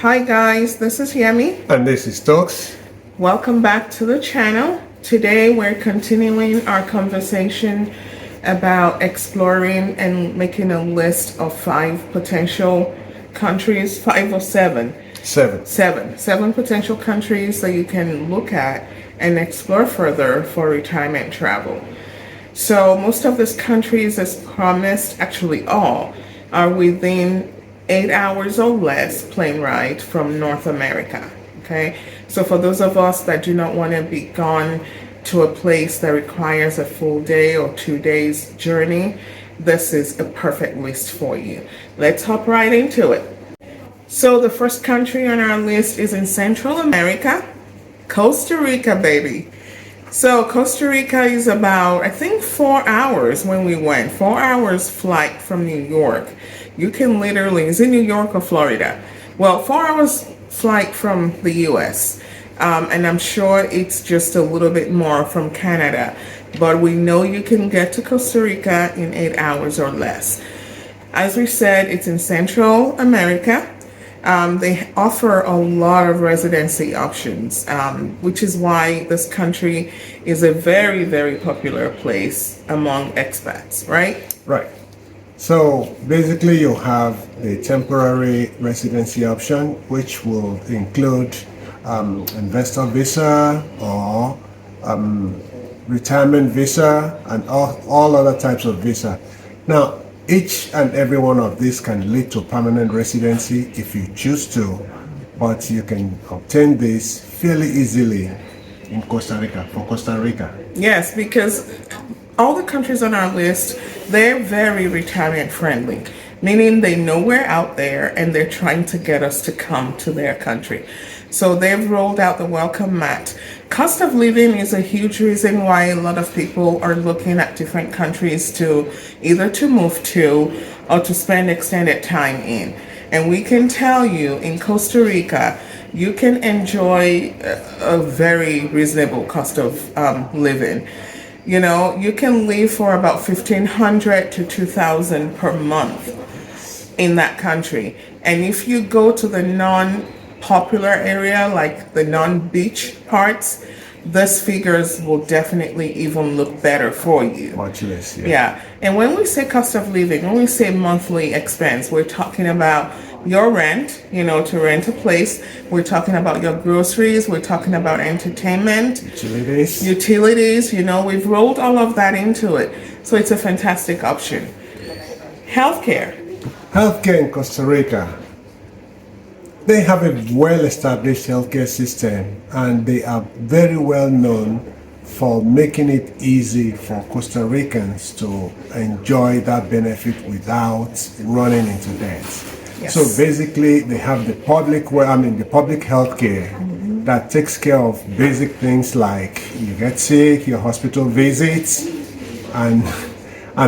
Hi guys, this is Yemi. And this is Stokes. Welcome back to the channel. Today we're continuing our conversation about exploring and making a list of 5 potential countries, 5 or 7? 7. 7 potential countries that you can look at and explore further for retirement travel. So most of these countries, as promised, actually all, are within 8 hours or less plane ride from North America. Okay, so for those of us that do not want to be gone to a place that requires a full day or 2 days journey, this is a perfect list for you. Let's hop right into it. So the first country on our list is in Central America, Costa Rica, baby. So Costa Rica is about, I think, 4 hours when we went. 4 hours flight from New York. You can literally, is it New York or Florida? Well, 4 hours flight from the US. And I'm sure it's just a little bit more from Canada. But we know you can get to Costa Rica in 8 hours or less. As we said, it's in Central America. They offer a lot of residency options, which is why this country is a very, very popular place among expats, right? Right. So basically you have the temporary residency option, which will include investor visa or retirement visa and all other types of visa. Now, each and every one of these can lead to permanent residency if you choose to, but you can obtain this fairly easily in Costa Rica, for Costa Rica. Yes, because all the countries on our list, they're very retirement friendly, meaning they know we're out there and they're trying to get us to come to their country. So they've rolled out the welcome mat. Cost of living is a huge reason why a lot of people are looking at different countries to either to move to or to spend extended time in. And we can tell you in Costa Rica, you can enjoy a very reasonable cost of living. You know, you can live for about $1,500 to $2,000 per month in that country. And if you go to the non-popular area, like the non-beach parts, these figures will definitely even look better for you. Much less, yeah. Yeah. And when we say cost of living, when we say monthly expense, we're talking about your rent, you know, to rent a place. We're talking about your groceries. We're talking about entertainment. Utilities, you know, we've rolled all of that into it. So it's a fantastic option. Healthcare. Healthcare in Costa Rica. They have a well-established healthcare system and they are very well known for making it easy for Costa Ricans to enjoy that benefit without running into debt. Yes. So basically they have the public healthcare that takes care of basic things like you get sick, your hospital visits and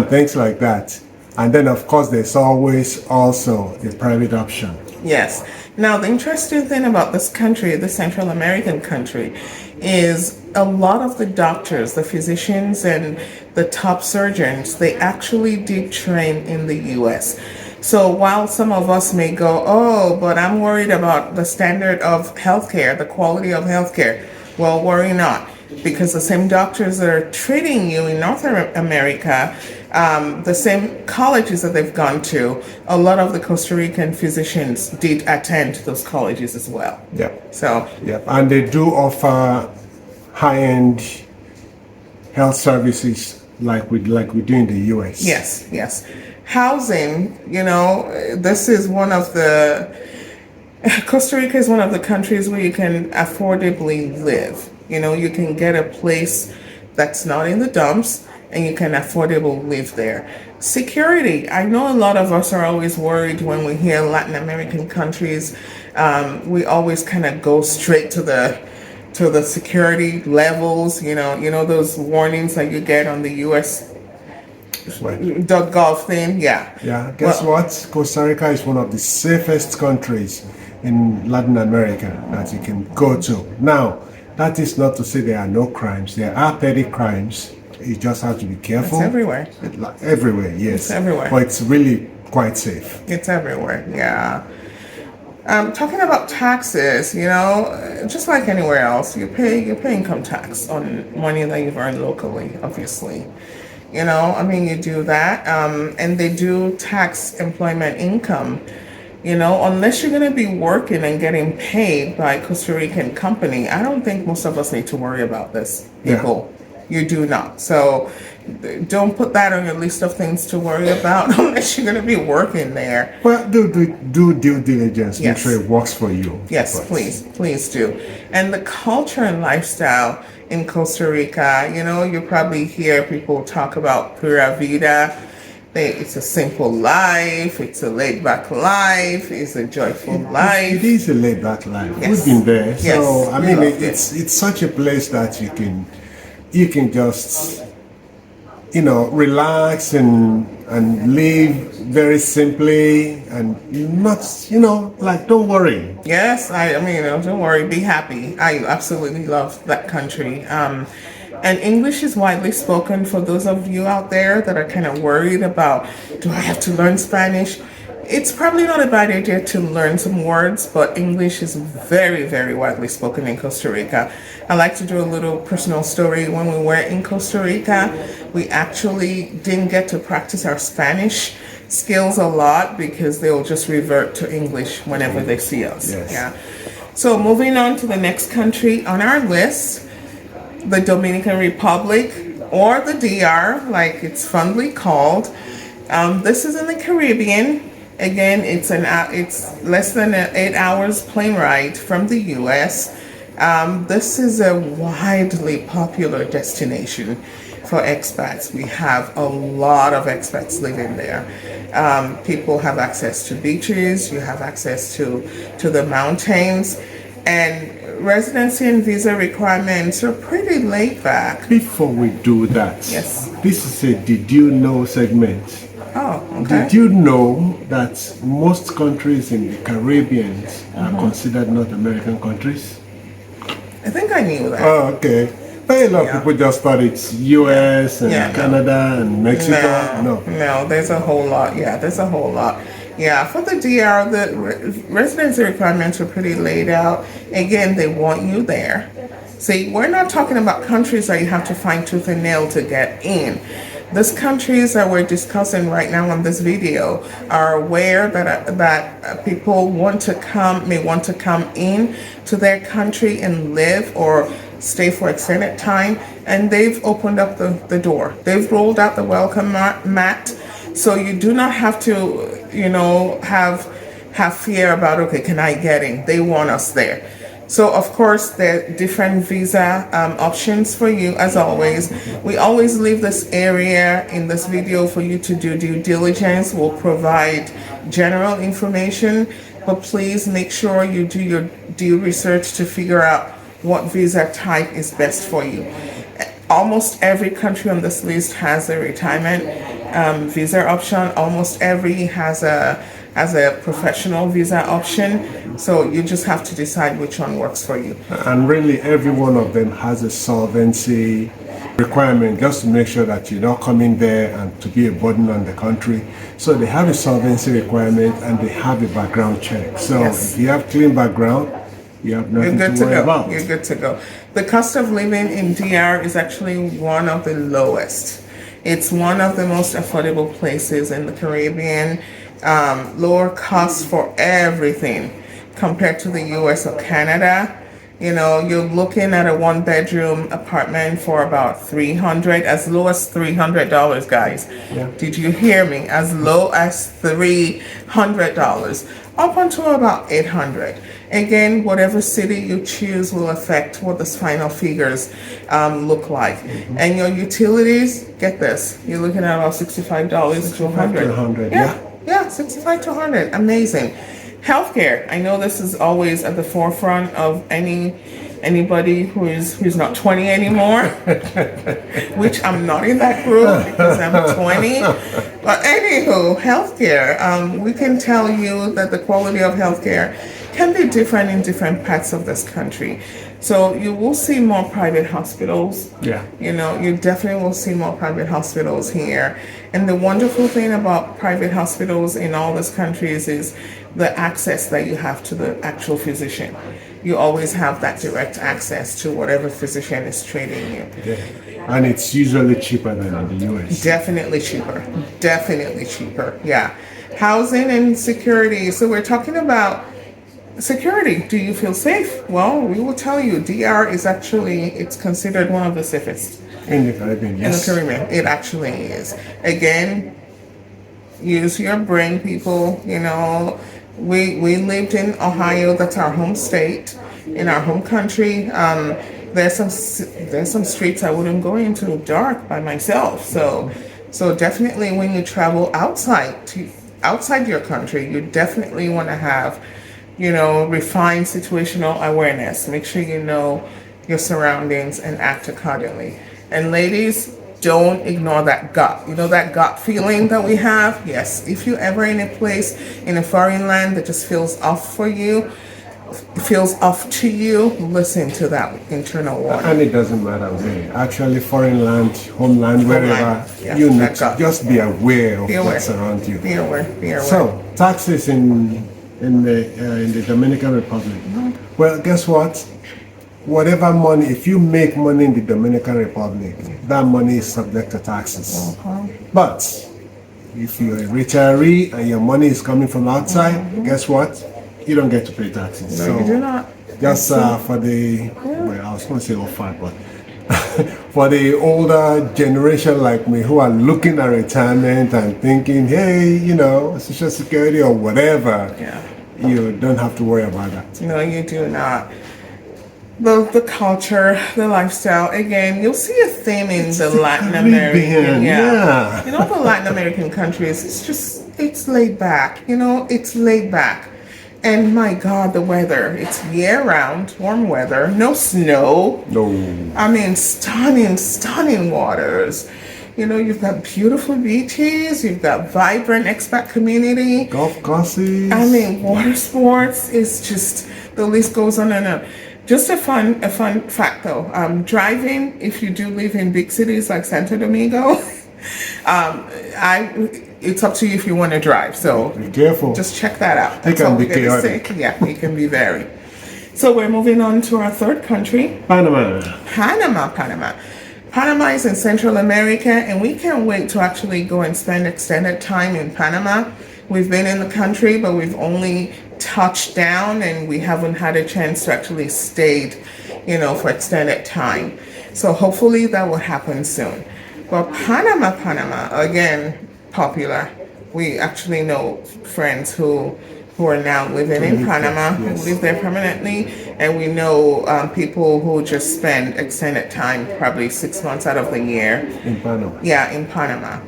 things like that. And then of course there's always also the private option. Yes. Now, the interesting thing about this country, the Central American country, is a lot of the doctors, the physicians, and the top surgeons, they actually did train in the US. So while some of us may go, oh, but I'm worried about the standard of healthcare, the quality of healthcare, well, worry not. Because the same doctors that are treating you in North America, the same colleges that they've gone to, a lot of the Costa Rican physicians did attend those colleges as well. Yep. So. Yep. And they do offer high-end health services like we do in the US. Yes, yes. Housing, you know, this is one of the, Costa Rica is one of the countries where you can affordably live. You know, you can get a place that's not in the dumps and you can affordably live there. Security. I know a lot of us are always worried when we hear Latin American countries. We always kind of go straight to the security levels, you know those warnings that you get on the US the Gulf thing. Yeah. Guess what? Costa Rica is one of the safest countries in Latin America that you can go to. Now, that is not to say there are no crimes. There are petty crimes. You just have to be careful. It's everywhere. Everywhere, yes. It's everywhere. But it's really quite safe. It's everywhere, yeah. Talking about taxes, just like anywhere else, you pay income tax on money that you've earned locally, obviously. You do that, and they do tax employment income. Unless you're going to be working and getting paid by a Costa Rican company, I don't think most of us need to worry about this, people. You do not. So don't put that on your list of things to worry about unless you're going to be working there. Well, do due diligence. Make Yes. sure it works for you. Yes, But please do. And the culture and lifestyle in Costa Rica, you probably hear people talk about Pura Vida. It's a simple life, it's a laid back life, it's a joyful It life. is a laid back life. Yes. We've been there. Yes, So I we mean, loved it's such a place that you can just relax and live very simply and not like don't worry. Yes, don't worry, be happy. I absolutely love that country. And English is widely spoken for those of you out there that are kind of worried about, do I have to learn Spanish? It's probably not a bad idea to learn some words, but English is very, very widely spoken in Costa Rica. I like to do a little personal story. When we were in Costa Rica, we actually didn't get to practice our Spanish skills a lot because they will just revert to English whenever they see us. Yes. Yeah. So moving on to the next country on our list, the Dominican Republic, or the DR, like it's fondly called. This is in the Caribbean. Again, it's less than 8 hours plane ride from the U.S. This is a widely popular destination for expats. We have a lot of expats living there. People have access to beaches. You have access to the mountains, and residency and visa requirements are pretty laid back. Before we do that, Yes. this is a Did You Know segment. Oh, okay. Did you know that most countries in the Caribbean are considered North American countries? I think I knew that. Oh, okay. But a lot of people just thought it's US and Yeah, no. Canada and Mexico. No, there's a whole lot. Yeah, there's a whole lot. Yeah, for the DR, the residency requirements are pretty laid out. Again, they want you there. See, we're not talking about countries that you have to find tooth and nail to get in. These countries that we're discussing right now on this video are aware that people may want to come in to their country and live or stay for extended time, and they've opened up the door. They've rolled out the welcome mat, so you do not have to, have fear about, okay, can I get in? They want us there. So of course there are different visa options for you. As always, we always leave this area in this video for you to do due diligence. We'll provide general information, but please make sure you do your due research to figure out what visa type is best for you. Almost every country on this list has a retirement visa option. Almost every has a professional visa option. So you just have to decide which one works for you. And really, every one of them has a solvency requirement just to make sure that you're not coming there and to be a burden on the country. So they have a solvency requirement and they have a background check. So Yes. if you have clean background, you have You're nothing good to to worry go. about. You're good to go. The cost of living in DR is actually one of the lowest. It's one of the most affordable places in the Caribbean. Lower costs for everything compared to the US or Canada. You're looking at a one bedroom apartment for about $300, as low as $300, guys. Yeah. Did you hear me? As low as $300, up until about $800. Again, whatever city you choose will affect what the final figures look like. And your utilities, get this, you're looking at about $65 to $100. $100, Yeah, 65 to 100. Amazing. Healthcare. I know this is always at the forefront of anybody who's not 20 anymore, which I'm not in that group because I'm 20. But anywho, healthcare. We can tell you that the quality of healthcare can be different in different parts of this country. So you will see more private hospitals. Yeah. You definitely will see more private hospitals here. And the wonderful thing about private hospitals in all these countries is the access that you have to the actual physician. You always have that direct access to whatever physician is treating you. Yeah. And it's usually cheaper than in the US. Definitely cheaper. Definitely cheaper. Yeah. Housing and security. So we're talking about security. Do you feel safe? Well, we will tell you DR is actually, it's considered one of the safest In the Caribbean, in the yes. Caribbean. It actually is. Again, use your brain, people. You know, we lived in Ohio. That's our home state, in our home country. There's some streets I wouldn't go into dark by myself. So definitely when you travel outside your country, you definitely want to have, you know, refined situational awareness. Make sure you know your surroundings and act accordingly. And ladies, don't ignore that gut. You know that gut feeling that we have? Yes. If you're ever in a place in a foreign land that just feels off for you, feels off to you, listen to that internal warning. And it doesn't matter where. Actually, foreign land, homeland, wherever, yeah, you need that to gut. just be aware of Be aware. what's around you. Be aware. Be aware. So, taxes in the Dominican Republic. Well, guess what? Whatever money, if you make money in the Dominican Republic, that money is subject to taxes. But if you're a retiree and your money is coming from outside, guess what? You don't get to pay taxes. No, you do not. Just for the, well, I was going to say old fat, but for the older generation like me who are looking at retirement and thinking, hey, you know, Social Security or whatever, Yeah. you don't have to worry about that. No, you do not. The culture, the lifestyle. Again, you'll see a theme in the Latin American. Caribbean, yeah. You know, the Latin American countries, it's laid back. You know, it's laid back. And my God, the weather. It's year-round, warm weather. No snow. No. I mean, stunning waters. You know, you've got beautiful beaches. You've got vibrant expat community. Golf courses. I mean, water sports is just, the list goes on and on. Just a fun fact though. Driving, if you do live in big cities like Santo Domingo, it's up to you if you want to drive. So Be careful. just check that out. It That's can all be we're gonna say. chaotic. Yeah, it can be very. So we're moving on to our third country, Panama. Panama is in Central America, and we can't wait to actually go and spend extended time in Panama. We've been in the country, but we've only touched down, and we haven't had a chance to actually stay, you know, for extended time. So hopefully that will happen soon. But Panama, again, popular. We actually know friends who are now living in Panama, who Yes. live there permanently, and we know people who just spend extended time, probably 6 months out of the year. In Panama. Yeah, in Panama.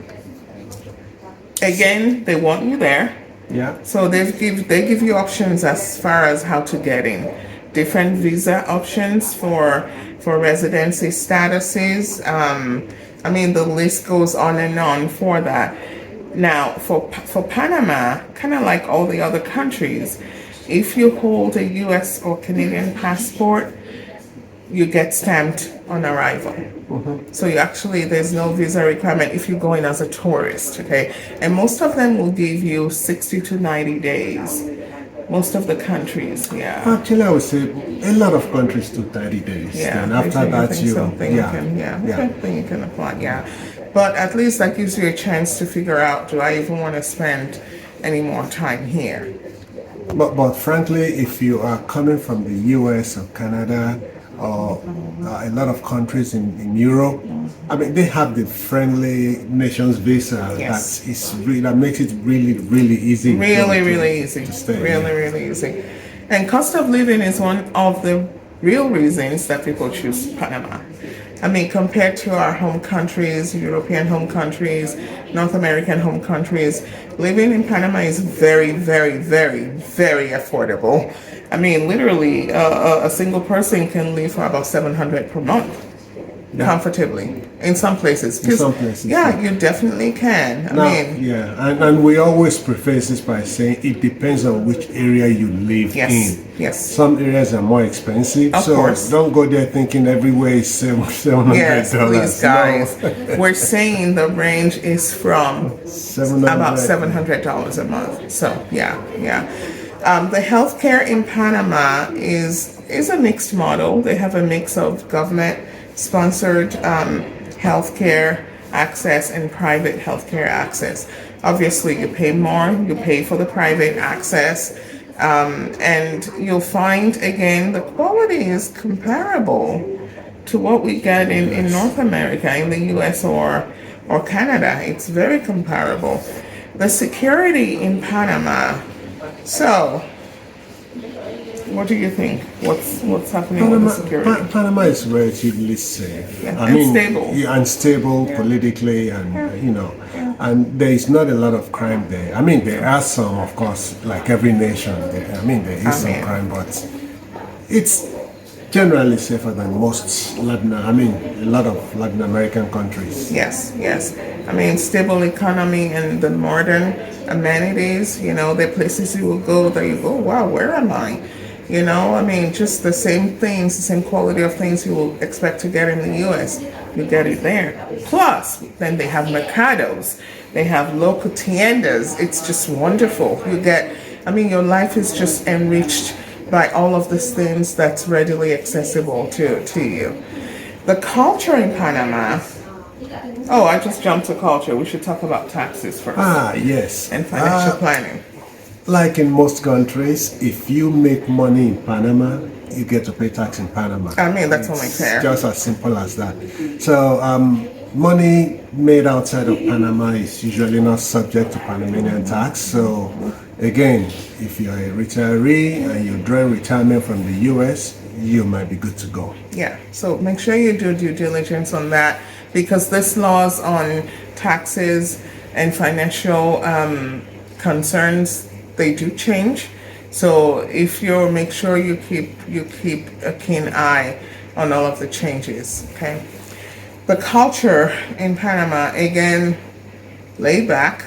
Again, they want you there. Yeah. So they give you options as far as how to get in. Different visa options for residency statuses. I mean, the list goes on and on for that. Now, for Panama, kind of like all the other countries, if you hold a U.S. or Canadian passport, you get stamped on arrival. So there's no visa requirement if you go in as a tourist, okay? And most of them will give you 60 to 90 days. Most of the countries, yeah. Actually, I would say a lot of countries do 30 days. Yeah, And after that, then you can apply, yeah. But at least that gives you a chance to figure out, do I even want to spend any more time here? But frankly, if you are coming from the US or Canada or a lot of countries in Europe, I mean, they have the friendly nations visa Yes. that makes it really, really easy. Really easy. To stay. Really easy. And cost of living is one of the real reasons that people choose Panama. I mean, compared to our home countries, European home countries, North American home countries, living in Panama is very affordable. I mean, literally, a single person can live for about $700 per month. Yeah. comfortably in some places. In some places, Yeah, you definitely can. I Now, mean, yeah, and we always preface this by saying it depends on which area you live yes, in. yes. Some areas are more expensive, Of so course. don't go there thinking everywhere is $700. Yes, please, guys. We're saying the range is from about $700 a month. So yeah, yeah. The healthcare in Panama is a mixed model. They have a mix of government-sponsored healthcare access and private healthcare access. Obviously, you pay more. You pay for the private access. And you'll find, again, the quality is comparable to what we get in North America, in the US or Canada. It's very comparable. The security in Panama. So, what do you think? What's happening with the security? Panama is relatively safe. Yeah, and stable. Yeah, and stable politically, and and there is not a lot of crime there. I mean, there are some, of course, like every nation. There is some crime, but it's generally safer than most a lot of Latin American countries. Yes, yes. I mean, stable economy and the modern amenities, the places you will go that you go, wow, where am I? I mean, just the same things, the same quality of things you will expect to get in the US, you get it there. Plus, then they have mercados, they have local tiendas. It's just wonderful. Your life is just enriched by all of these things that's readily accessible to you. The culture in Panama. Oh, I just jumped to culture. We should talk about taxes first. Yes. And financial planning. Like in most countries, if you make money in Panama, you get to pay tax in Panama. I mean, that's only fair. Just as simple as that. So, money made outside of Panama is usually not subject to Panamanian tax. So, again, if you're a retiree and you draw retirement from the US, you might be good to go. Yeah, so make sure you do due diligence on that, because this laws on taxes and financial concerns, they do change. So if make sure you keep a keen eye on all of the changes. Okay. The culture in Panama, again, laid back,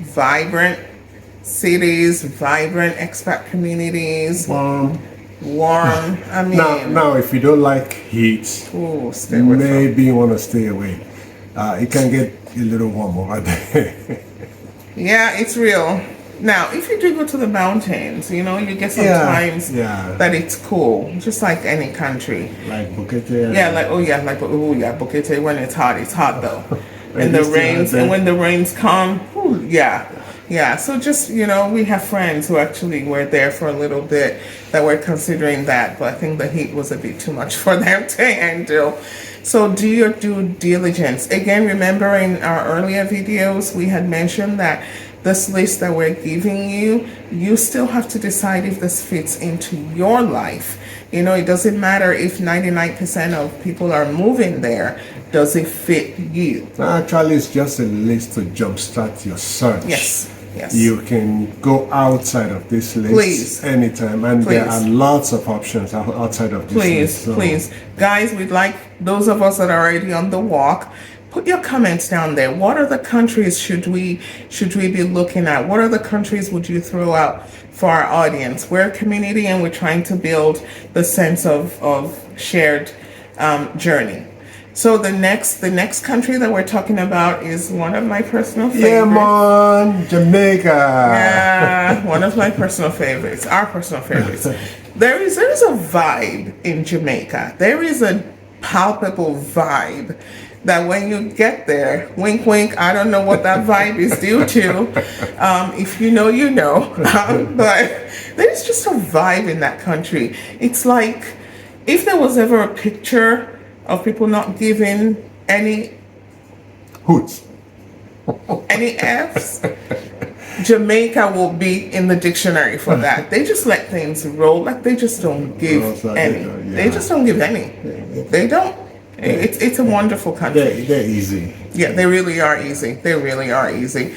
vibrant cities, vibrant expat communities. Warm. Now, if you don't like heat, stay away maybe you want to stay away. It can get a little warm over there. Yeah, it's real. Now, if you do go to the mountains, you get some times that it's cool, just like any country. Like Bukete. Bukete. When it's hot though. And the rains, and when the rains come, yeah. So just, we have friends who actually were there for a little bit that were considering that, but I think the heat was a bit too much for them to handle. So do your due diligence. Again, remember in our earlier videos, we had mentioned that this list that we're giving you, you still have to decide if this fits into your life. It doesn't matter if 99% of people are moving there. Does it fit you? Actually, it's just a list to jumpstart your search. Yes. You can go outside of this list anytime, and there are lots of options outside of this list. Please. Guys, we'd like those of us that are already on the walk, put your comments down there. What are the countries should we be looking at? What are the countries would you throw out for our audience? We're a community and we're trying to build the sense of shared journey. So the next country that we're talking about is one of my personal favorites. Yeah, man, Jamaica. Yeah, one of my personal favorites. Our personal favorites. There is a vibe in Jamaica. There is a palpable vibe that when you get there, wink, wink, I don't know what that vibe is due to. If you know, you know. But there's just a vibe in that country. It's like if there was ever a picture of people not giving any hoots, any F's, Jamaica will be in the dictionary for that. They just let things roll. Like they just don't give any. They just don't give any. They don't. It's a wonderful country. They're easy. Yeah, they really are easy. They really are easy.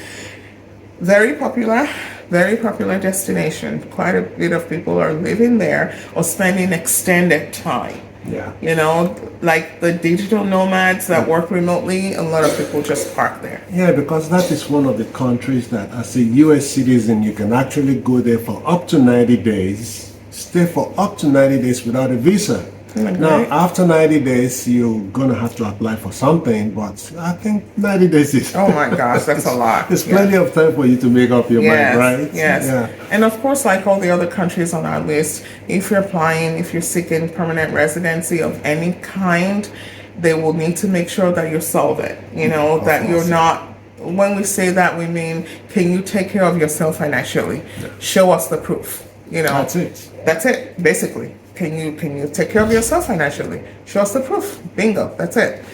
Very popular destination. Quite a bit of people are living there or spending extended time. Yeah. You know, like the digital nomads that work remotely, a lot of people just park there. Yeah, because that is one of the countries that, as a U.S. citizen, you can actually go there for up to 90 days, stay for up to 90 days without a visa. Now, Right? after 90 days, you're going to have to apply for something, but I think 90 days is... Oh my gosh, that's a lot. There's plenty of time for you to make up your Yes, mind, right? yes. Yeah. And of course, like all the other countries on our list, if you're applying, if you're seeking permanent residency of any kind, they will need to make sure that you're solvent. You know, that you're not, when we say that, we mean, can you take care of yourself financially? Show us the proof. You know, That's it. That's it, basically. Can you take care of yourself financially? Show us the proof. Bingo. That's it.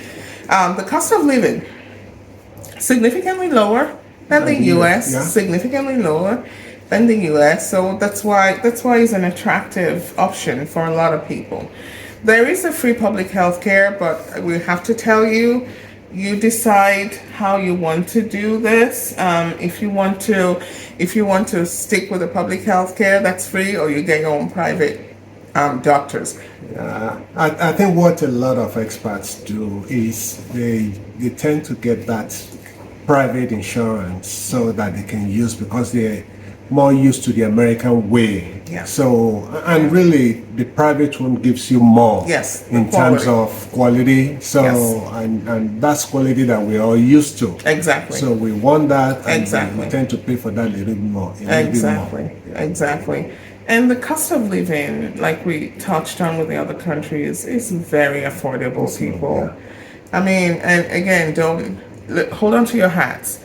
The cost of living, significantly lower than the U.S. Yeah. Significantly lower than the U.S. So that's why it's an attractive option for a lot of people. There is a free public health care, but we have to tell you, you decide how you want to do this. If you want to stick with the public health care, that's free, or you get your own private doctors. I think what a lot of expats do is they tend to get that private insurance so that they can use, because they're more used to the American way. Yeah. So, and really the private one gives you more. Yes, in terms of quality. So, and that's quality that we're all used to. Exactly. So we want that, and Exactly. we tend to pay for that a little bit more. Exactly. And the cost of living, like we touched on with the other countries, is very affordable, people. I mean, and again, hold on to your hats.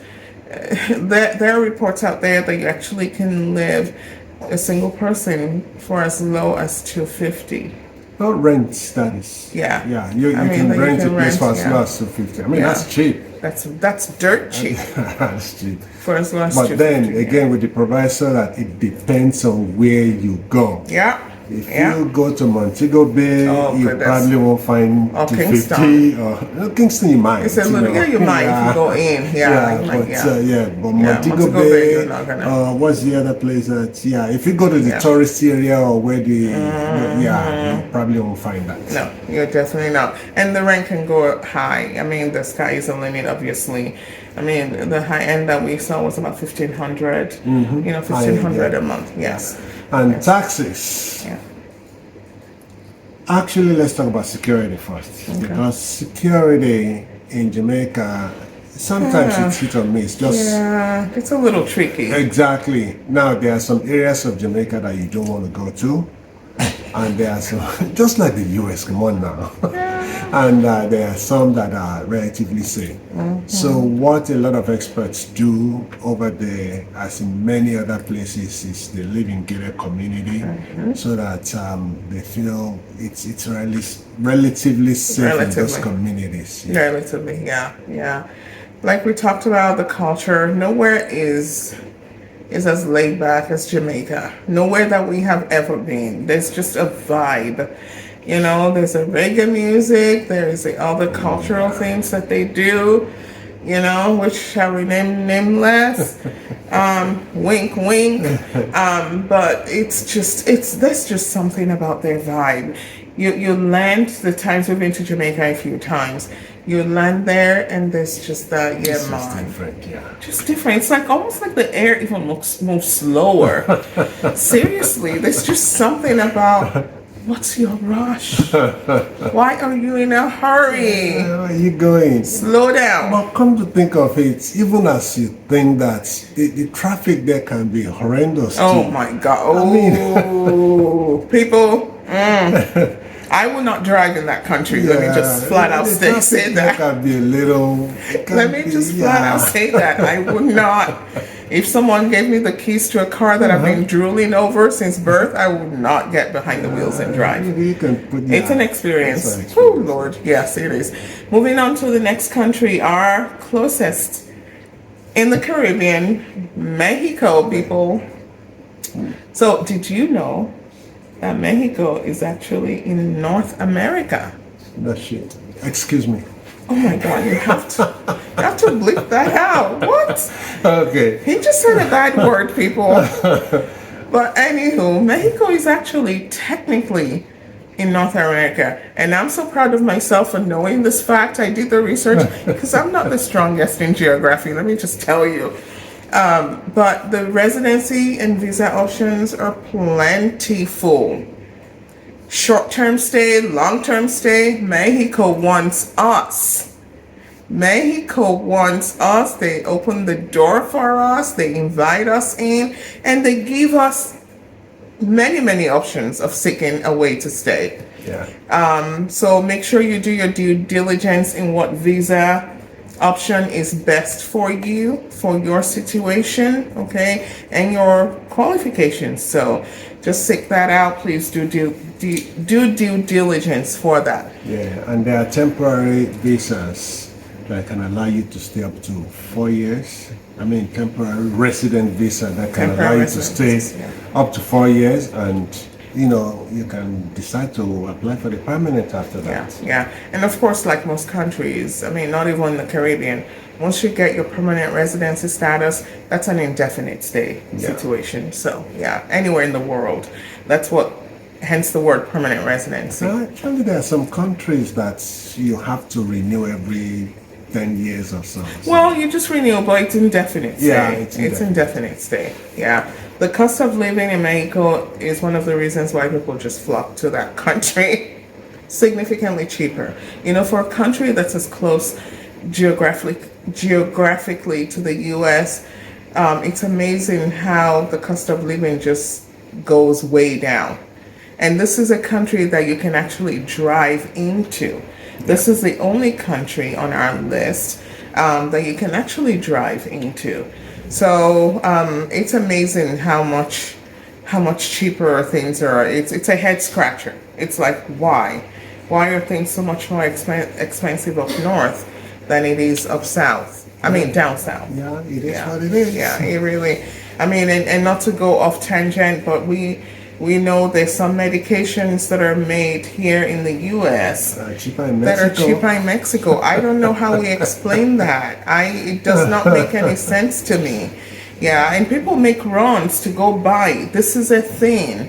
There are reports out there that you actually can live a single person for as low as $250. Not rent, that is. Yeah. Yeah, you I mean, can that you rent can a place rent, for as yeah. low as 250. I mean, Yeah. that's cheap. That's dirt cheap That's cheap. for as low as But then, $250, yeah. again, with the proviso that it depends on where you go. Yeah. If Yeah. you go to Montego Bay, Oh, you goodness. probably won't find Or 250. Or no, Kingston, you might. It's a little, yeah, you might if you go in. Yeah, but Montego Bay, you're not gonna. what's the other place that, if you go to the tourist area or where the, you probably won't find that. No, you're definitely not. And the rent can go high. I mean, the sky is the limit, obviously. I mean, the high end that we saw was about 1,500. You know, 1,500 a month. Yes. And taxes. Yeah. Actually, let's talk about security first. Okay. Because security in Jamaica, sometimes it's hit or miss. It's a little tricky. Exactly. Now, there are some areas of Jamaica that you don't want to go to. And there are some, just like the US, come on now. And there are some that are relatively safe. So what a lot of experts do over there, as in many other places, is they live in gated community so that they feel it's relatively safe in those communities. Yeah. Relatively, yeah. Like we talked about, the culture, nowhere is as laid back as Jamaica. Nowhere that we have ever been. There's just a vibe. You know, there's a reggae music, there's the other cultural things that they do, you know, which shall remain nameless. Wink, wink. But there's just something about their vibe. You land, the times we've been to Jamaica a few times, you land there and there's just that, It's just different, just different. It's like almost like the air even moves slower. Seriously, there's just something about, what's your rush? Why are you in a hurry? Where are you going? Slow down. But come to think of it, even as you think that the traffic there can be horrendous. Oh too. my God. Oh, people. I will not drive in that country. Let me just flat out say that. Can be a little. Let me just flat out say that. I would not. If someone gave me the keys to a car that I've been drooling over since birth, I would not get behind the wheels and drive. You can put, It's an experience. Oh, Lord. Yes, it is. Moving on to the next country, our closest in the Caribbean, Mexico, people. So, did you know that Mexico is actually in North America? That shit. Excuse me. Oh my God, you have to bleep that out. What? Okay. He just said a bad word, people. But anywho, Mexico is actually technically in North America. And I'm so proud of myself for knowing this fact. I did the research because I'm not the strongest in geography, let me just tell you. But the residency and visa options are plentiful. Short-term stay, long-term stay, Mexico wants us. Mexico wants us. They open the door for us. They invite us in, and they give us many, many options of seeking a way to stay. Yeah. So make sure you do your due diligence in what visa option is best for you, for your situation, okay, and your qualifications. So just seek that out. Please do due diligence for that. Yeah, and there are temporary visas that can allow you to stay up to 4 years. I mean, temporary resident visa that can allow you to stay up to 4 years, and you can decide to apply for the permanent after that. Yeah. And of course, like most countries, I mean, not even the Caribbean, once you get your permanent residency status, that's an indefinite stay situation. So anywhere in the world, that's what, hence the word permanent residency. Actually, there are some countries that you have to renew every 10 years or so. Well, you just renew, but it's indefinite stay. Yeah, it's indefinite stay. Yeah. The cost of living in Mexico is one of the reasons why people just flock to that country. Significantly cheaper. For a country that's as close geographically to the US, it's amazing how the cost of living just goes way down. And this is a country that you can actually drive into. This is the only country on our list that you can actually drive into. So it's amazing how much cheaper things are. It's a head scratcher. It's like, why are things so much more expensive up north than it is up south? I mean, down south. Yeah, it is what it is. Yeah, it really. I mean, and not to go off tangent, but we know there's some medications that are made here in the U.S. that are cheaper in Mexico. I don't know how we explain that. It does not make any sense to me. Yeah, and people make runs to go buy. This is a thing.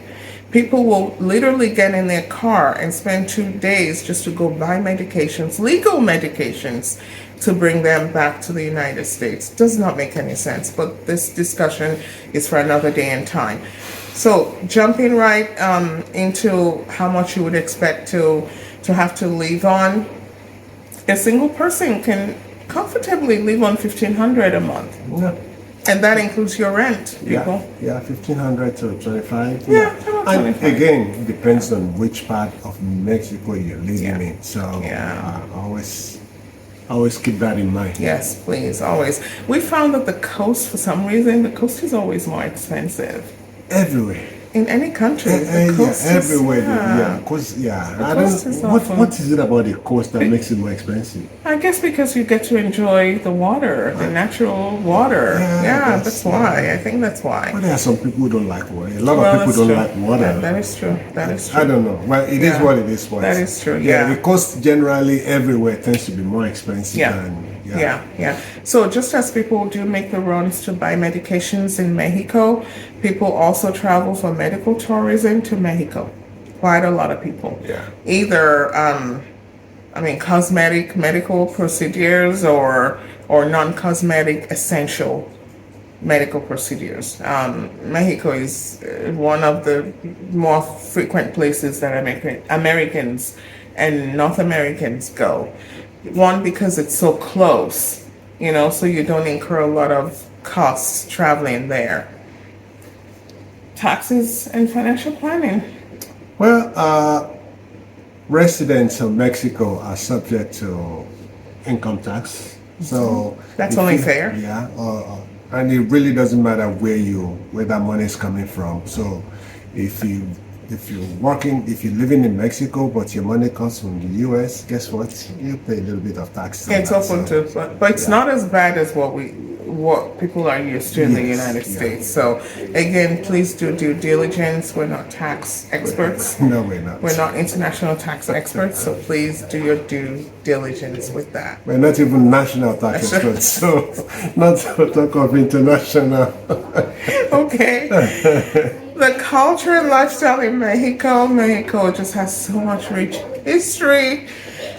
People will literally get in their car and spend 2 days just to go buy medications, legal medications, to bring them back to the United States. Does not make any sense, but this discussion is for another day and time. So jumping right into how much you would expect to have to live on, a single person can comfortably live on $1,500 a month. Yeah. And that includes your rent, people. Yeah, 1,500 to 25. Yeah, and again, it depends on which part of Mexico you're living in. So always keep that in mind. Yes, please, always. We found that the coast, for some reason, the coast is always more expensive. Everywhere. In any country, the coast everywhere. What is it about the coast that makes it more expensive? I guess because you get to enjoy the water, the natural water. That's why. I think that's why. But there are some people who don't like water. A lot of people don't like water. Yeah, that is true. I don't know. Well, it is what it is. That is true. The coast generally everywhere tends to be more expensive So just as people do make the runs to buy medications in Mexico, people also travel for medical tourism to Mexico. Quite a lot of people. Yeah. Either, cosmetic medical procedures or non-cosmetic essential medical procedures. Mexico is one of the more frequent places that Americans and North Americans go. One, because it's so close, so you don't incur a lot of costs traveling there. Taxes and financial planning. Well, residents of Mexico are subject to income tax. So that's only fair. Yeah, and it really doesn't matter where that money is coming from. So if you're living in Mexico, but your money comes from the U.S., guess what? You pay a little bit of tax. It's open too, but it's not as bad as what people are used to in the United States. So again, please do due diligence. We're not tax experts. No, we're not. We're not international tax experts. So please do your due diligence with that. We're not even national tax experts. So not to talk of international. Okay. The culture and lifestyle in Mexico. Mexico just has so much rich history.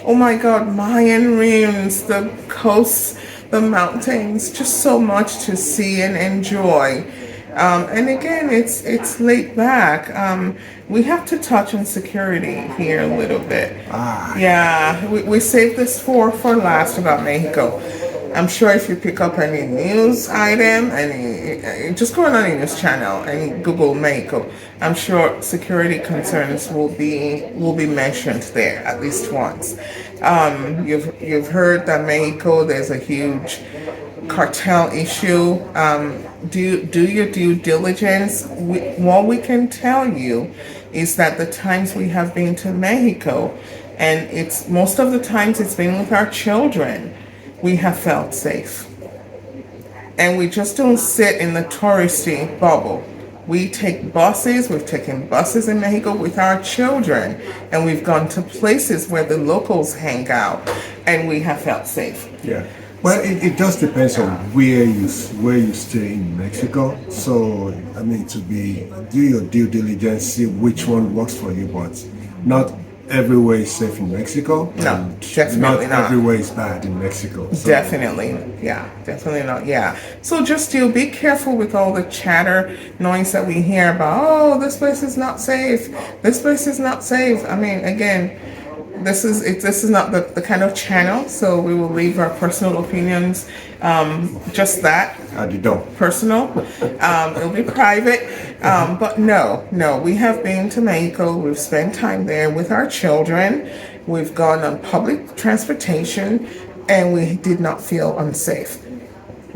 Oh my God, Mayan ruins, the coasts, the mountains, just so much to see and enjoy. And again, it's laid back. We have to touch on security here a little bit. Yeah, we saved this for last about Mexico. I'm sure if you pick up any news item, just go on any news channel and Google Mexico, I'm sure security concerns will be mentioned there at least once. You've heard that Mexico, there's a huge cartel issue. Do your due diligence. What we can tell you is that the times we have been to Mexico, and it's most of the times it's been with our children, we have felt safe. And we just don't sit in the touristy bubble. We take buses, we've taken buses in Mexico with our children, and we've gone to places where the locals hang out, and we have felt safe. Yeah. Well, it just depends on where you stay in Mexico. So, I mean, do your due diligence, see which one works for you, but not everywhere is safe in Mexico. No, definitely not. Everywhere is bad in Mexico. So. Definitely, yeah, definitely not, yeah. So just be careful with all the chatter, noise that we hear about, oh, this place is not safe, this place is not safe. I mean, again, this is not the kind of channel, so we will leave our personal opinions, just that. At the door. Personal. It'll be private. But no, we have been to Mexico. We've spent time there with our children. We've gone on public transportation, and we did not feel unsafe.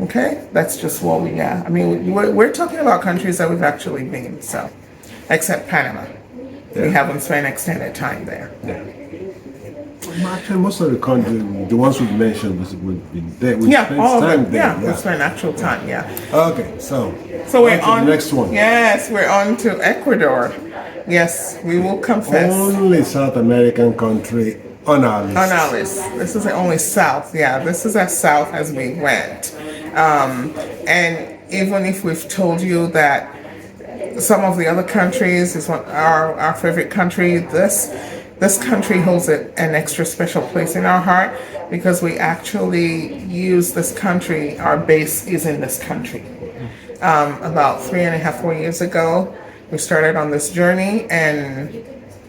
Okay? That's just what we are. I mean, we're talking about countries that we've actually been, so, except Panama. Yeah. We haven't spent extended time there. Yeah. Actually, most of the countries, the ones we've mentioned, we've been there. We've spent all of time them. there. Yeah, we've spent actual time. Yeah. Okay, so we're on to the next one. Yes, we're on to Ecuador. Yes, we will confess. Only South American country on our list. On our list. This is the only South. Yeah, this is as South as we went. And even if we've told you that some of the other countries is our favorite country, this country holds an extra special place in our heart because we actually use this country. Our base is in this country. About 4 years ago, we started on this journey and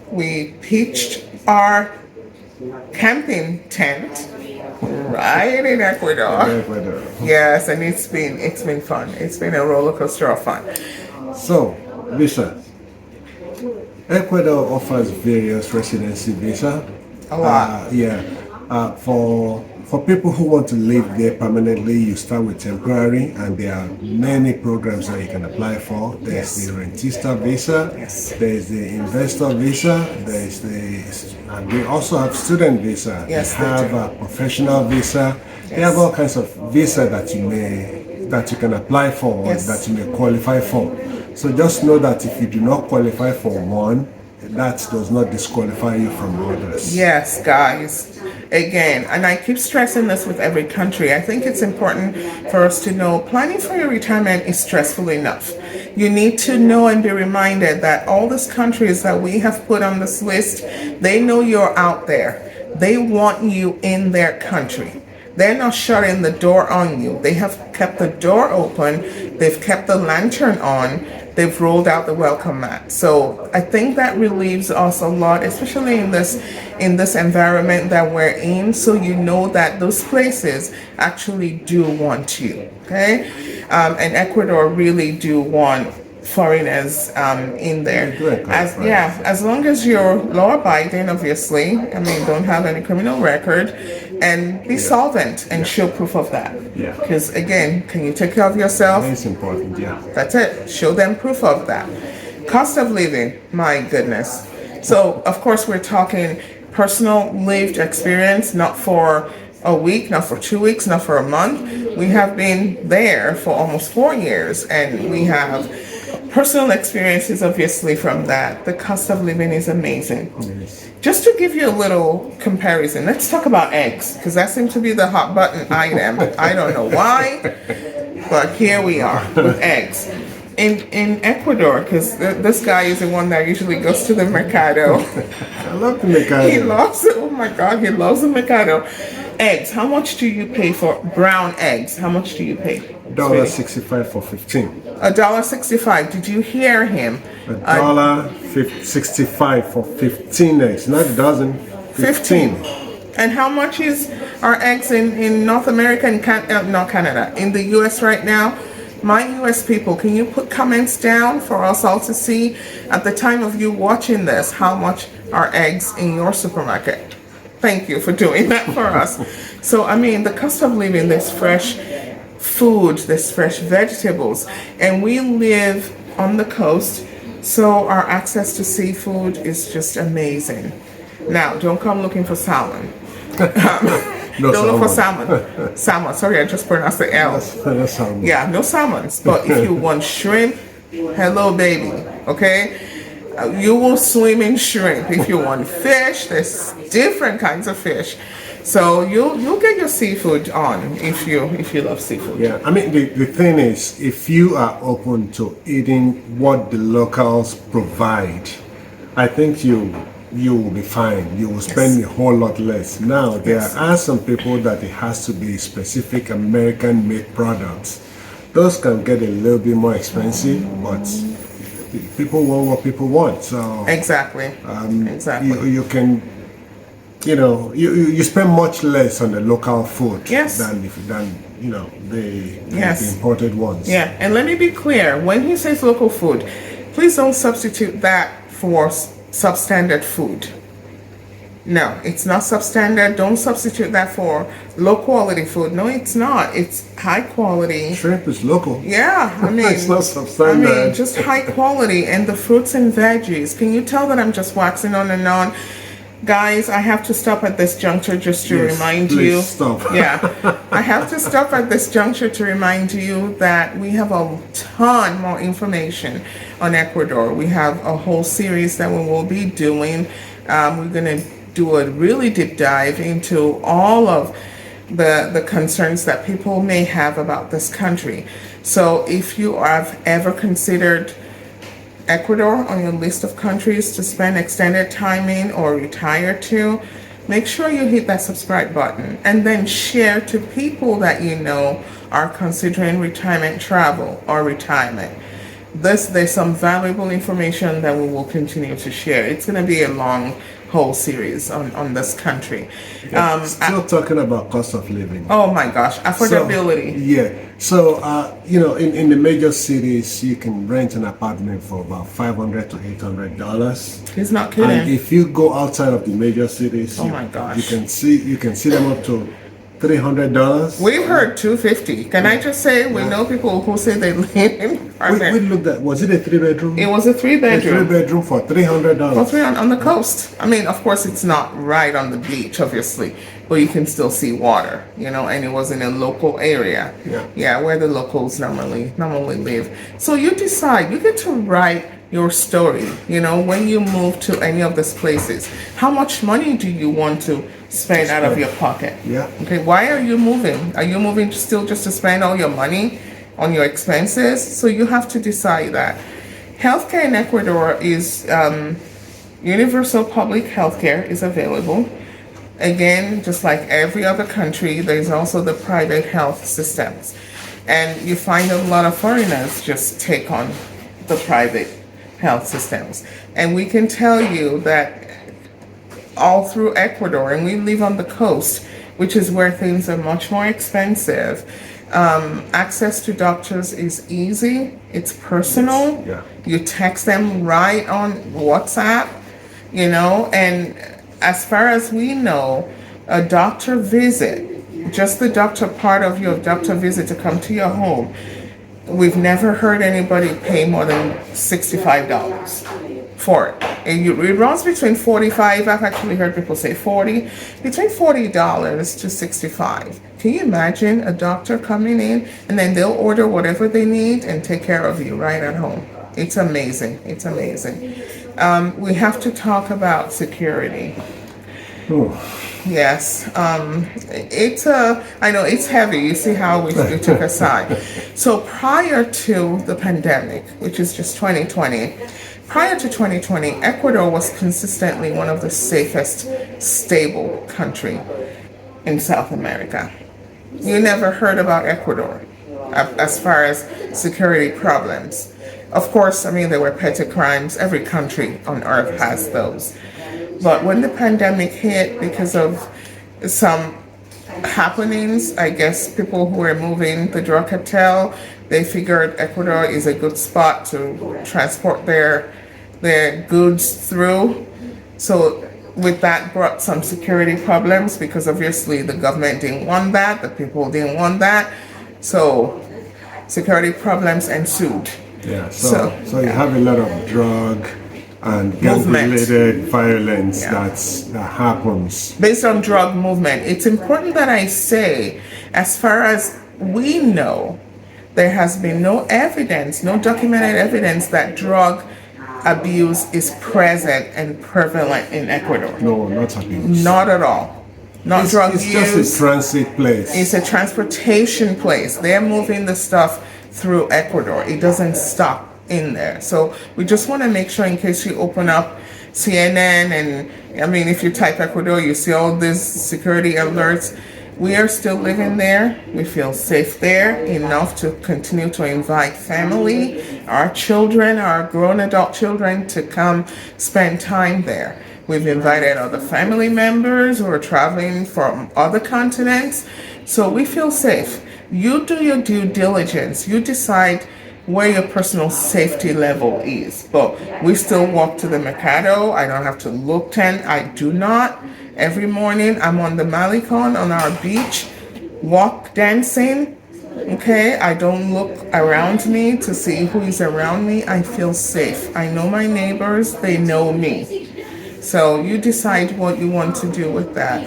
we pitched our camping tent right in Ecuador. Yes, and it's been fun. It's been a roller coaster of fun. So, visa. Ecuador offers various residency visa. A lot. For people who want to live there permanently, you start with temporary, and there are many programs that you can apply for. There's the rentista visa. Yes. There's the investor visa. And we also have student visa. Yes, they have a professional visa. Yes. They have all kinds of visa that you can apply for, or that you may qualify for. So just know that if you do not qualify for one, that does not disqualify you from others. Yes, guys. Again, and I keep stressing this with every country. I think it's important for us to know planning for your retirement is stressful enough. You need to know and be reminded that all these countries that we have put on this list, they know you're out there. They want you in their country. They're not shutting the door on you. They have kept the door open. They've kept the lantern on. They've rolled out the welcome mat. So I think that relieves us a lot, especially in this environment that we're in. So you know that those places actually do want you. Okay, and Ecuador really do want foreigners in there. As long as you're law abiding, obviously. I mean, don't have any criminal record, and be solvent and show proof of that. Yeah. Because again, can you take care of yourself? It's important. Yeah. That's it. Show them proof of that. Cost of living, my goodness. So of course we're talking personal lived experience, not for a week, not for 2 weeks, not for a month. We have been there for almost 4 years, and we have personal experiences obviously from that. The cost of living is amazing. Yes. Just to give you a little comparison, let's talk about eggs, because that seems to be the hot button item. I don't know why, but here we are with eggs. in Ecuador, because this guy is the one that usually goes to the mercado. I love the mercado. He loves it. Oh my God, he loves the mercado. Eggs. How much do you pay for brown eggs? How much do you pay? $1.65 for 15. $1.65. Did you hear him? $1.65 for 15 eggs, not a dozen. 15. And how much is our eggs in North America and not Canada, in the U.S. right now? My U.S. people, can you put comments down for us all to see at the time of you watching this how much are eggs in your supermarket? Thank you for doing that for us. So, I mean, the cost of living, this fresh food, this fresh vegetables, and we live on the coast, so our access to seafood is just amazing. Now, don't come looking for salmon. No Don't look for salmon. salmon. Salmon. Sorry, I just pronounced the L. No salmon. Yeah, no salmons. But if you want shrimp, hello, baby. Okay? You will swim in shrimp. If you want fish, there's different kinds of fish. So you'll get your seafood on if you love seafood. Yeah, I mean the thing is, if you are open to eating what the locals provide, I think you will be fine. You will spend a whole lot less. Now there are some people that it has to be specific American-made products. Those can get a little bit more expensive, but people want what people want. So Exactly. Exactly. You can, you spend much less on the local food than the imported ones. Yeah, and let me be clear. When he says local food, please don't substitute that for substandard food. No, it's not substandard. Don't substitute that for low quality food. No, it's not. It's high quality. Shrimp is local. Yeah, I mean, it's not substandard. I mean, just high quality. And the fruits and veggies. Can you tell that I'm just waxing on and on? Guys, I have to stop at this juncture just to remind you. Stop. Yeah, I have to stop at this juncture to remind you that we have a ton more information on Ecuador. We have a whole series that we will be doing. We're going to do a really deep dive into all of the concerns that people may have about this country. So if you have ever considered Ecuador on your list of countries to spend extended time in or retire to, make sure you hit that subscribe button and then share to people that you know are considering retirement travel or retirement. There's some valuable information that we will continue to share. It's going to be a long whole series on this country. Still talking about cost of living. Oh my gosh, affordability. So in the major cities, you can rent an apartment for about $500 to $800. He's not kidding. And if you go outside of the major cities, oh my gosh, you can see them up to $300. We've heard $250. Can I just say we know people who say they live in apartment. We looked at, was it a 3-bedroom? It was a 3-bedroom. A 3-bedroom for $300. For three on the coast. I mean, of course, it's not right on the beach, obviously, but you can still see water, and it was in a local area. Yeah, where the locals normally live. So you decide. You get to write your story. When you move to any of these places, how much money do you want to spend out of your pocket? Yeah. Okay. Why are you moving? Are you moving still just to spend all your money on your expenses? So you have to decide that. Healthcare in Ecuador is universal public healthcare is available. Again, just like every other country, there's also the private health systems, and you find a lot of foreigners just take on the private health systems. And we can tell you that all through Ecuador, and we live on the coast, which is where things are much more expensive. Access to doctors is easy. It's personal. Yeah. You text them right on WhatsApp, and as far as we know, a doctor visit, just the doctor part of your doctor visit to come to your home, we've never heard anybody pay more than $65 for it. And it runs between $45, I've actually heard people say $40, between $40 to $65. Can you imagine a doctor coming in and then they'll order whatever they need and take care of you right at home? It's amazing. It's amazing. We have to talk about security. Yes. I know it's heavy. You see how we took a side. So prior to the pandemic, which is just 2020, prior to 2020, Ecuador was consistently one of the safest, stable country in South America. You never heard about Ecuador as far as security problems. Of course, I mean, there were petty crimes. Every country on earth has those. But when the pandemic hit, because of some happenings, I guess people who were moving the drug cartel, they figured Ecuador is a good spot to transport their goods through. So with that brought some security problems because obviously the government didn't want that, the people didn't want that. So security problems ensued. Yeah, so you have a lot of drug and Movement. gang-related violence Yeah. that happens. Based on drug movement, it's important that I say, as far as we know, there has been no evidence, no documented evidence that drug abuse is present and prevalent in Ecuador. No, not abuse. Not at all. Not drug It's use. just a transit place. It's a transportation place. They're moving the stuff through Ecuador. It doesn't stop in there. So we just want to make sure, in case you open up CNN and I mean, if you type Ecuador, you see all these security alerts. We are still living there. We feel safe there enough to continue to invite family, our children, our grown adult children to come spend time there. We've invited other family members who are traveling from other continents. So we feel safe. You do your due diligence. You decide where your personal safety level is. But we still walk to the Mercado. I don't have to look 10. I do not. Every morning I'm on the Malecon on our beach, walk dancing. Okay, I don't look around me to see who is around me. I feel safe. I know my neighbors, they know me. So you decide what you want to do with that.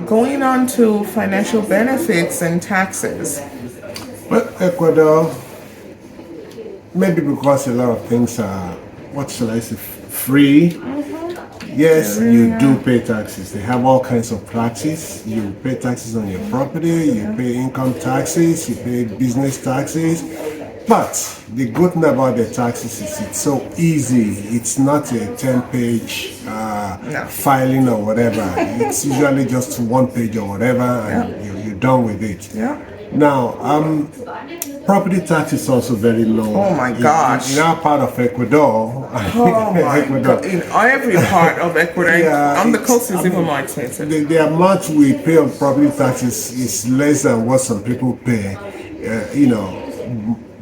Going on to financial benefits and taxes. Well, Ecuador, maybe because a lot of things are, what shall I say, free. Yes, you do pay taxes. They have all kinds of taxes. You pay taxes on your property, you pay income taxes, you pay business taxes. But the good thing about the taxes is it's so easy. It's not a 10-page filing or whatever. It's usually just one page or whatever, and you're done with it. Yeah. Now, property tax is also very low. Oh my gosh. In our part of Ecuador, Oh my God. In every part of Ecuador, Yeah, on the it's- coast is I even mean, more expensive. the amount we pay on property taxes is less than what some people pay,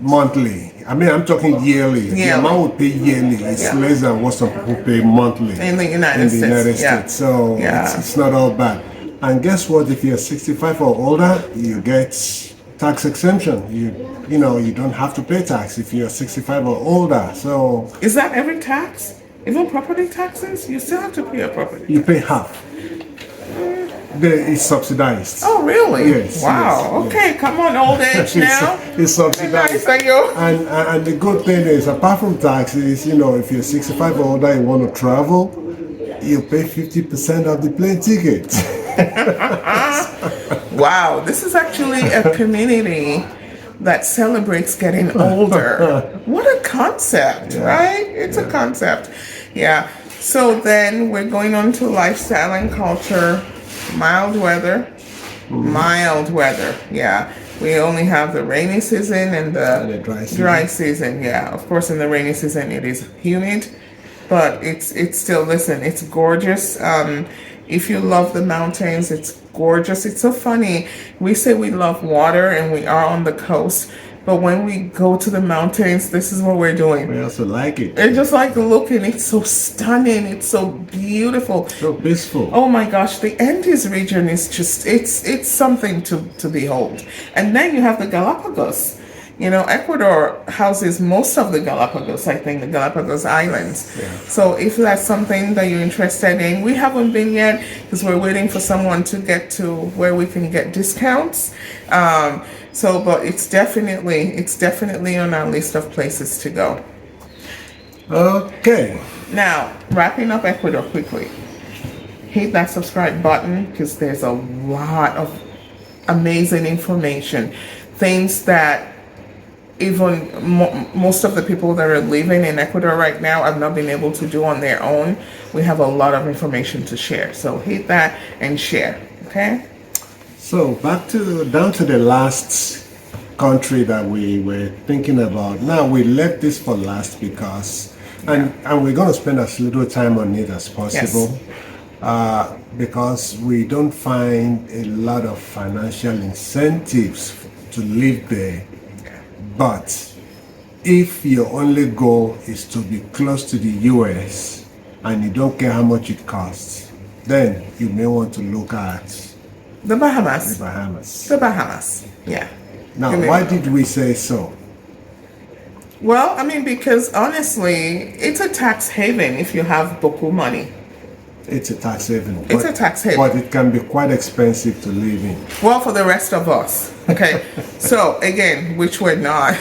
monthly. I mean, I'm talking yearly. The Yearly. amount we pay yearly is Yeah. less than what some people pay monthly In the United States, yeah. So Yeah. it's not all bad. And guess what? If you're 65 or older, you get tax exemption. You don't have to pay tax if you're 65 or older. So Is that every tax? Even property taxes? You still have to pay a property. you pay half. It's subsidized. Oh, really? Yes, Wow. yes, Okay, come on, old age now. It's subsidized. Nice, are you? And the good thing is, apart from taxes, if you're 65 or older and you want to travel, you pay 50% of the plane ticket. Wow, this is actually a community that celebrates getting older. What a concept, right? It's a concept. Yeah. So then we're going on to lifestyle and culture. Mild weather. Mild weather. Yeah. We only have the rainy season and the dry season. Yeah. Of course, in the rainy season it is humid, but it's still, listen, it's gorgeous. If you love the mountains, it's gorgeous. It's so funny. We say we love water and we are on the coast, but when we go to the mountains, this is what we're doing. We also like it. It's just like looking, it's so stunning, it's so beautiful. So peaceful. Oh my gosh, the Andes region is just, it's something to behold. And then you have the Galapagos. Ecuador houses most of the Galapagos, I think, the Galapagos Islands. Yeah. So if that's something that you're interested in, we haven't been yet because we're waiting for someone to get to where we can get discounts. But it's definitely on our list of places to go. Okay. Now, wrapping up Ecuador quickly. hit that subscribe button because there's a lot of amazing information, things that even most of the people that are living in Ecuador right now have not been able to do on their own. We have a lot of information to share. So hit that and share, okay? So down to the last country that we were thinking about. Now we left this for last because, and we're going to spend as little time on it as possible. Yes. Because we don't find a lot of financial incentives to live there. But if your only goal is to be close to the US and you don't care how much it costs, then you may want to look at The Bahamas. the Bahamas. The Bahamas, yeah. Now, why did we say so? Well, I mean, because honestly, it's a tax haven if you have beaucoup money. It's a tax haven. It's a tax haven. But it can be quite expensive to live in. Well, for the rest of us, okay? So, again, which we're not,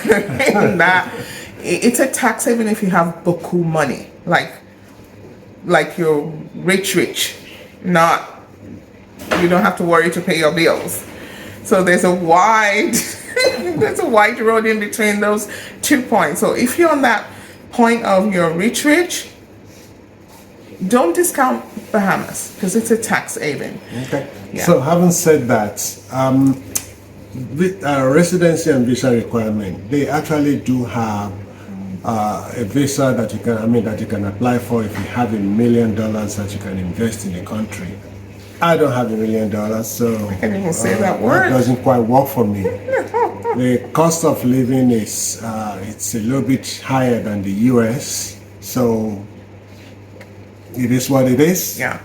it's a tax haven if you have beaucoup money. Like you're rich, not, you don't have to worry to pay your bills. So there's a wide, there's a wide road in between those 2 points. So if you're on that point of you're rich, don't discount Bahamas because it's a tax haven. Okay. Yeah. So having said that, with residency and visa requirement, they actually do have a visa that you can apply for if you have $1 million that you can invest in the country. I don't have $1 million, so I can't even say that word. That doesn't quite work for me. The cost of living is it's a little bit higher than the US, so it is what it is. Yeah.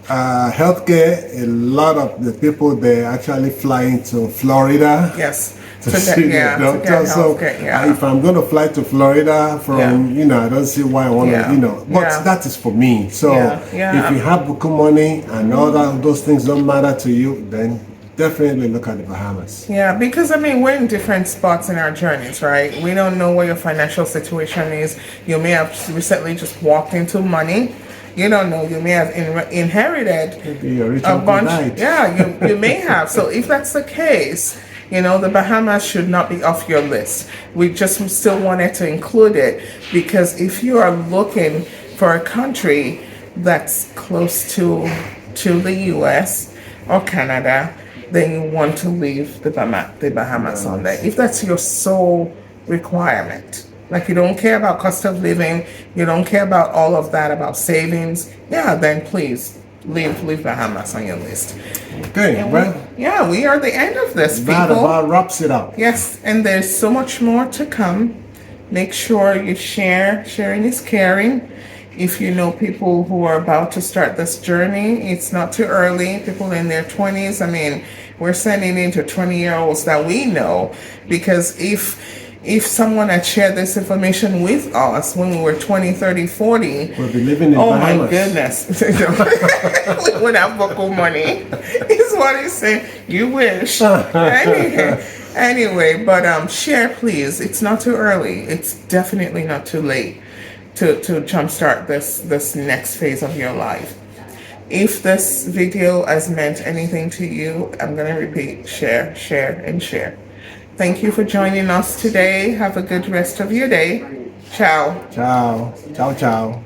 Healthcare, a lot of the people there actually fly into Florida. Yes. To see the doctor. So if I'm going to fly to Florida from, I don't see why I want to, but that is for me. So if you have beaucoup money and all those things don't matter to you, then definitely look at the Bahamas. Yeah, because I mean, we're in different spots in our journeys, right? We don't know what your financial situation is. You may have recently just walked into money. You don't know. You may have inherited a bunch. Yeah, you may have. So if that's the case, the Bahamas should not be off your list. We just still wanted to include it because if you are looking for a country that's close to the US or Canada, then you want to leave the Bahamas on there. If that's your sole requirement, like you don't care about cost of living, you don't care about all of that, about savings, then please leave Bahamas on your list. Okay, we are the end of this, people. That about wraps it up. Yes, and there's so much more to come. Make sure you share. Sharing is caring. If you know people who are about to start this journey, it's not too early. People in their 20s, I mean, we're sending it to 20-year-olds that we know, because if someone had shared this information with us when we were 20, 30, 40, we'll be living in Bahamas. My goodness. We would have beaucoup money, is what he's saying. You wish. Anyway, but share, please. It's not too early. It's definitely not too late to jumpstart this next phase of your life. If this video has meant anything to you, I'm going to repeat, share, and share. Thank you for joining us today. Have a good rest of your day. Ciao. Ciao. Ciao, ciao.